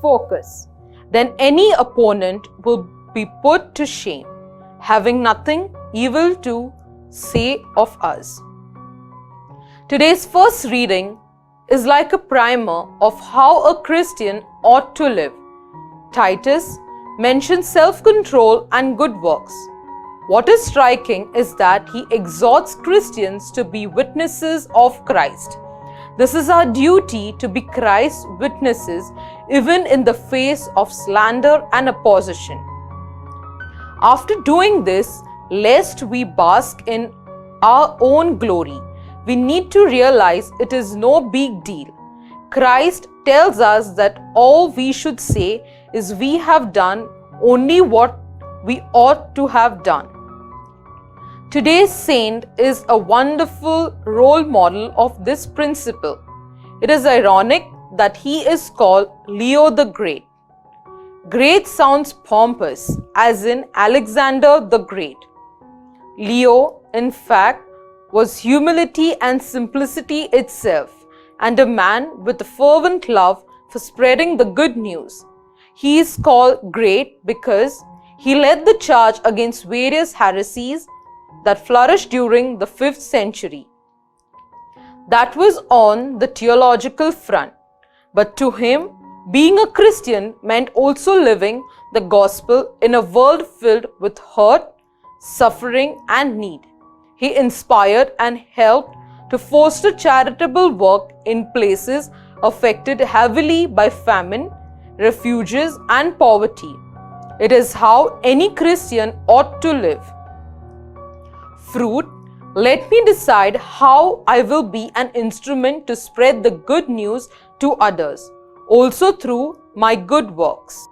focus, then any opponent will be put to shame, having nothing evil to say of us. Today's first reading is like a primer of how a Christian ought to live. Titus mentions self-control and good works. What is striking is that he exhorts Christians to be witnesses of Christ. This is our duty, to be Christ's witnesses even in the face of slander and opposition. After doing this, lest we bask in our own glory, we need to realize it is no big deal. Christ tells us that all we should say is we have done only what we ought to have done. Today's saint is a wonderful role model of this principle. It is ironic that he is called Leo the Great. Great sounds pompous, as in Alexander the Great. Leo, in fact, was humility and simplicity itself, and a man with a fervent love for spreading the good news. He is called great because he led the charge against various heresies that flourished during the 5th century. That was on the theological front, but to him, being a Christian meant also living the gospel in a world filled with hurt, suffering, and need. He inspired and helped to foster charitable work in places affected heavily by famine, refuges, and poverty. It is how any Christian ought to live. Fruit, let me decide how I will be an instrument to spread the good news to others, also through my good works.